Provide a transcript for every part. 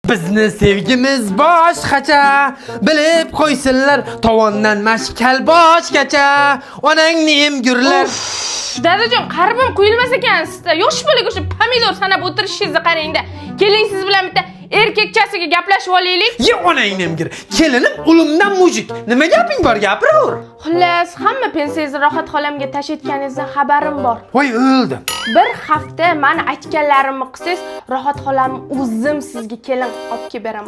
Bizni sevgimiz boshqacha, bilib qo'ysinlar tovondan mashkal boshgacha. Onangni emgurlar. Dadajon, qaribim quyilmas ekan sizda. Yosh bolaga o'sha pomidor sanab o'tirishingizni qarang-da. Keling siz bilan bitta erkakchasiga gaplashib olaylik. Ye onangni emgir. Kelinim ulimdan mujik. Nima gaping bor, gapiraver. Xullas, hamma pensiyangizni Rohat xolamga tashiyotganingizdan xabarim bor. Voy, o'ldim. Bir hafta men aytganlarimni qilsangiz, Rohat xolam o'zim sizga kelin olib kelib beraman.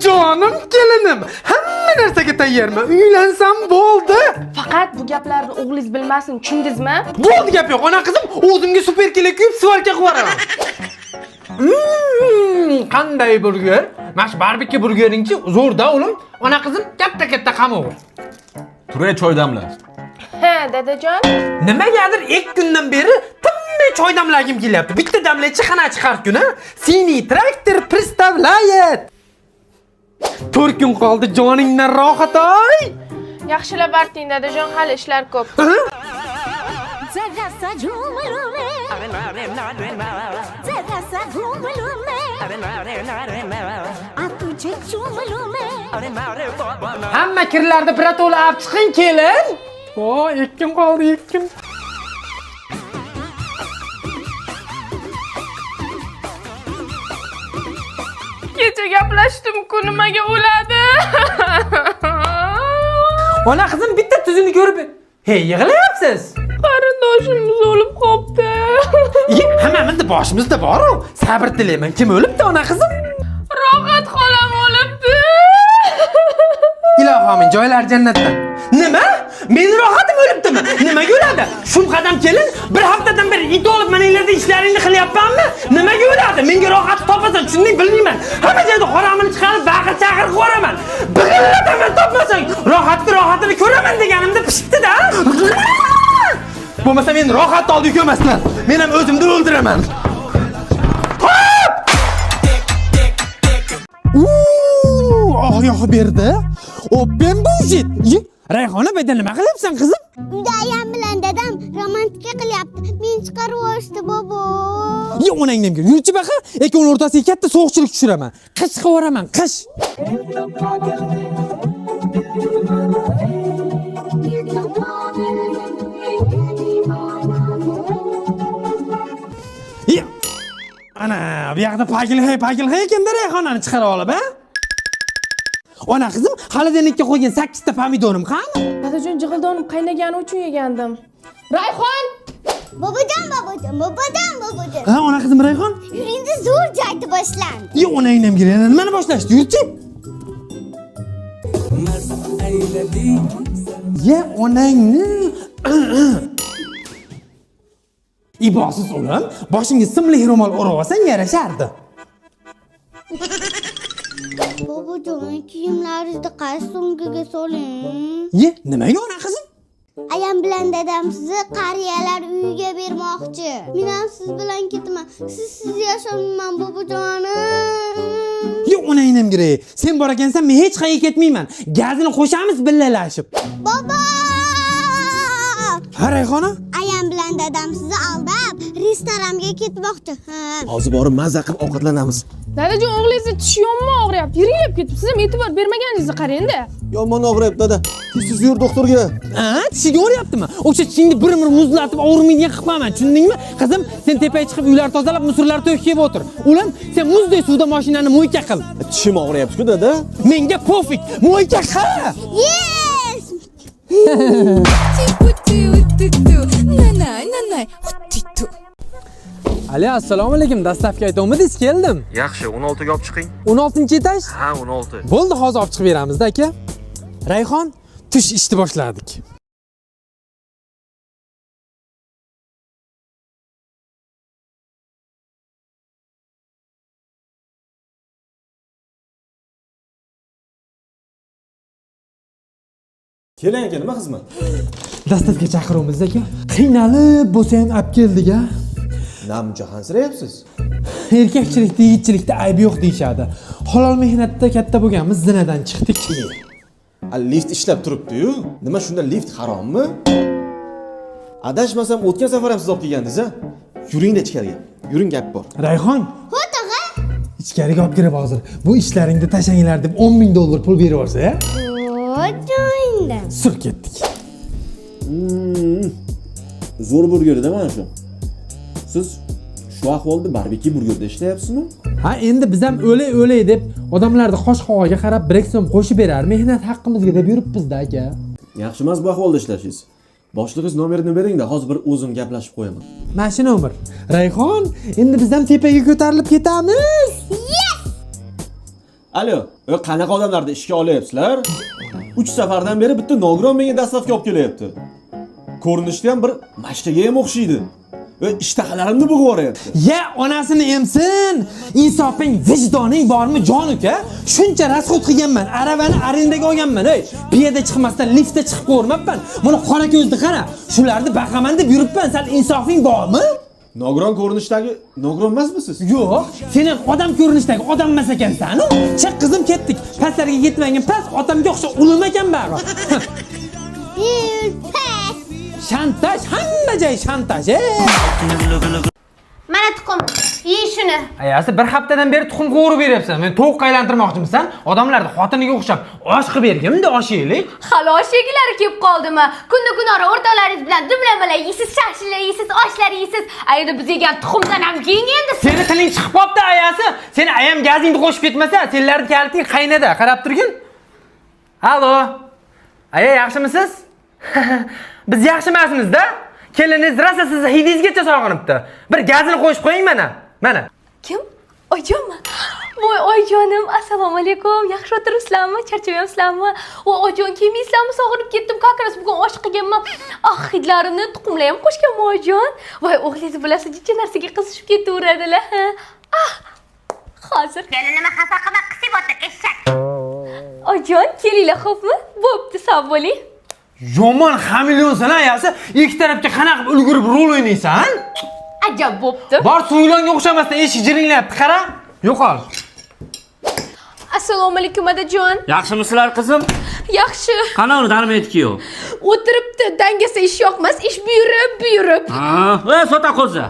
Jonim kelinim. Hamma narsaga tayyorman. Uylansam bo'ldi. Faqat bu gaplarni o'g'lingiz bilmasin, tushundingizmi? Bo'ldi gap yo'q. Ona qizim, o'zimga super kelak kuyib svarka qilib yuboraman. Qanday burger? Mash barbekü burgeringchi zo'rda o'g'lim. Ona qizim, katta qamoq. Turay choy damlar. Ha, dadajon. Nimagadir 2 kundan beri tinmay choy damlagim kelyapti. Bitta damlaychi qanachi har kuni? Seni traktor приставляет. 4 kun qoldi joningdan rohat oy. Yaxshilab arting dadajon, hali ishlar ko'p. जरा सा झूम लूं मैं जरा सा घूम लूं मैं आ तुझे चूम लूं मैं Hamma kirlarni pirato'la olib chiqing kelin. O, 2 kun qoldi, 2 kun. Kecha gaplashdim-ku, nimaga o'ladi? Ona qizim bitta tuzini ko'rib. Hey, yig'layapsiz? Qarindoshimiz o'lib qopti. Hammamizda boshimizda bor-ku. Sabr tilayman. Kim o'libdi, ona qizim? Rohat xolam o'libdi. Ilohomin joylar jannatdan. Nima? Men rohatim o'libdimi? Nimaga o'ladi? Shum qadam kelin, bir haftadan beri it olib meninglarda ishlaringni qilyapmanmi? Nimaga o'ladi? Menga rohat topasan, tushunding, bilmayman. Hamma joyda qoramini chiqarib, baqir-chaqir qo'raman. Biqillataman topmasang, rohatini ko'raman deganimda pishibdi-da. Bo'lmasa men rohat oldi ko'maslar. Men ham o'zimni o'ldiraman. Oh, yo'q berdi. O ben bullshit. Rayhona beda nima qilyapsan qizim? uyda ayam bilan dadam romantika qilyapti. Men chiqarib yuborishdi bobo. Yo, onangni emgir. Yurchi baqa, ikkovini o'rtasiga katta sovuqchilik tushiraman. Qish qilib qish. Ana, bu yoqda pakil ekanda Rayhonani chiqarib olib, ha? Ona qizim, xolodilnikka qo'ygan 8 ta pomidorim qani? Dadajon, jig'ildonim qaynagani uchun yegandim. Rayhon! Bobojon. Ha, ona qizim Rayhon? Yuringda zo'r joyda boshlandi. Yo, onangni emgir. Yana nimani boshlashdi? Yurchi. Ye, onangni. Ibosiz o'g'lim, boshingga simli ro'mol o'rab olsang yarashardi. Bobojon, kiyimlaringizni qaysi so'mkaga soling? Ye, nimaga ona qizim? Ayam bilan dadam sizni qariyalar uyiga bermoqchi. Men ham siz bilan ketaman. Siz yashamayman bobojonim. Yo, onangni emgir. Sen bor ekansan, men hech qayerga ketmayman. Gazini qo'shamiz billalashib. Bobo! Ha, Rayhona? Ayam bilan dadam sizni aldab restoranga ketmoqchi. Hozir borib mazza qilib ovqatlanamiz. Dadajon, o'g'lingizni tishi yomon og'riyapti. Yiringlab ketibdi. Siz ham e'tibor bermaganingizni qarang-da. Yomon og'riyapti dada. Siz yur doktorga. Ha, tishiga o'ryaptimi? O'sha tishingni bir-bir muzlatib og'rimaydigan qilmaman, tushundingmi? Qizim, sen tepaga chiqib uylar tozalab, musorlar to'kib o'tir. O'lim, sen muzdek suvda mashinani mo'yka qil. Tishim og'riyapti-ku dada. Menga pofik, mo'yka qil. Yes! Ali, assalomu alaykum. Dastavka aytdingiz, keldim. Yaxshi, 16 ga olib chiqing. 16-etaj? Ha, 16. Bo'ldi, hozir olib chiqib beramiz-da, aka. Rayhon, tush ishni boshladik. Keling aka, nima xizmat? Dastavka chaqiramiz aka. Qiynalib bo'lsa ham olib keldik-a. Nam jahansirayapsiz? Erkakchilikda, yigitchilikda ayb yo'q deyshadi. Halol mehnatda katta bo'lganmiz, zinadan chiqdik. Lift ishlab turibdi-yu. Nima shunda lift harommi? Adashmasam o'tgan safar ham siz olib kelgandingiz-a? Yuring-da ichkariga. Yuring, gap bor. Rayhon, Xo'p, tog'a. ichkariga olib kirib hozir bu ishlaringni tashanglar deb 10 ming dollar pul berib yuborsa ya. O joyingda. Sur ketdik. Zo'r burgerda mana shu. Siz shu ahvolda barbekü burgerda ishlayapsizmi? Ha, endi biz ham o'lay deb odamlarni qosh havoga qarab bir so'm qo'shib berar, mehnat haqqimizga deb yuribmiz-da aka. Yaxshi emas bu ahvolda ishlashingiz. Boshlig'ingiz nomerini bering-da, hozir bir o'zim gaplashib qo'yaman. Mana shu nomer. Rayhon, endi biz ham tepaga ko'tarilib ketamiz. Alo, qanaqa odamlarni ishga olyapsizlar? 3 safardan beri bitta nogiron menga dastavka olib kelyapti. Ko'rinishda ham bir mashtaga ham o'xshaydi. Ishtahalarimni bug'ib yuboryapti. Ya onasini emsin. Insofing, vijdoning bormi, jon uka? Shuncha rasxod qilganman, aravani arendaga olganman, ey. Piyoda chiqmasdan liftda chiqib ko'rmabman. Buni qora ko'zni qara. Shularni baqaman deb yuribman. Sal insofing bormi? Nogiron ko'rinishdagi nogiron emasmisiz? Yo'q, sen ham odam ko'rinishdagi odam emas ekansan. Chiq qizim, ketdik. Pastlarga ketmagin, past otamga o'xshab ulamakan bari. Pes. Shantaj, hamma joy shantaj, Mana tuxum. Ye shuni. Ayasi bir haftadan beri tuxum qo'rib beryapsan. Men tovuq qaylantirmoqchimisan? Odamlarni xotiniga o'xshab osh qilib bergin-da, osh yeylik. Hali osh yeglari kelib qoldimi? Kunora o'rtoqlaringiz bilan dumlamalar yeysiz, shashshlar yeysiz, oshlar yeysiz. Ayda biz yegan tuxumdan ham keyin endi. Seni tiling chiqib qopti ayasi. Seni ayam gazingni qo'shib ketmasa, senlarning kaliting qaynada. Qarab turgin. Allo. Aya, yaxshimisiz? Biz yaxshi emasmiz-da. Keliniz rosa sizni hidingizgacha sog'inibdi. Bir gazini qo'shib qo'ying mana. Mana. Kim? Oyjonmi? Voy oyjonim, assalomu alaykum. Yaxshi o'tiribsizlarmi? Charchamayapsizlarmi? Voy oyjon, kelmaysizlarmi? Sog'inib ketdim. Qaqras bugun osh qilganman. Ah, hidlarimni tuxumlar ham qo'shganman oyjon. Voy o'g'lingiz bo'lasa, jicha narsaga qizishib ketaveradilar. Ah. Hozir Kelinimni xafa qilma, qisib o'tir, eshak. oyjon, kelinglar, xo'pmi? Bo'pti, sog' bo'ling. Yomon xamilyon-san ayasi. Ikki tarafga qanaqa ulgurib rol o'ynaysan? Ajab bo'pti. Bor so'ylonga o'xshamasdan eshik jiringlayapti, qara. Yo'qol. Assalomu alaykum odajon. Yaxshimisizlar qizim? Yaxshi. Qana uni darmetkiyo. O'tiribdi, dangasa ish yoqmas, ish buyurib. Ha, sota qo'za.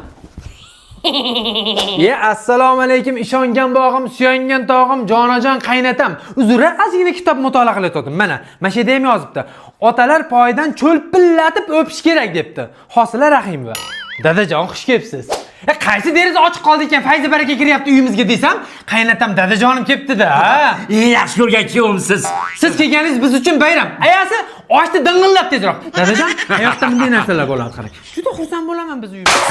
Assalomu alaykum, ishongan bog'im, suyangan tog'im, jonajon qaynatam. Uzra, ozgina kitob mutolaa qilayotgandim. Mana shu yerda ham yozibdi. Otalar poyidan cho'lpillatib o'pish kerak debdi. Hosila Rahimova. Dadajon, xush kelibsiz. Qaysi deriz ochiq qoldi ekan, fayzi baraka kiryapti uyimizga desam, qaynatam dadajonim kelibdi-da. Yaxshi ko'rgan kuyovimsiz. Siz kelganingiz biz uchun bayram. Ayasi, oshni ding'illab tezroq. Dadajon, hayotda bunday narsalar bo'ladi, qarang. Juda xursand bo'laman biz uyimizda.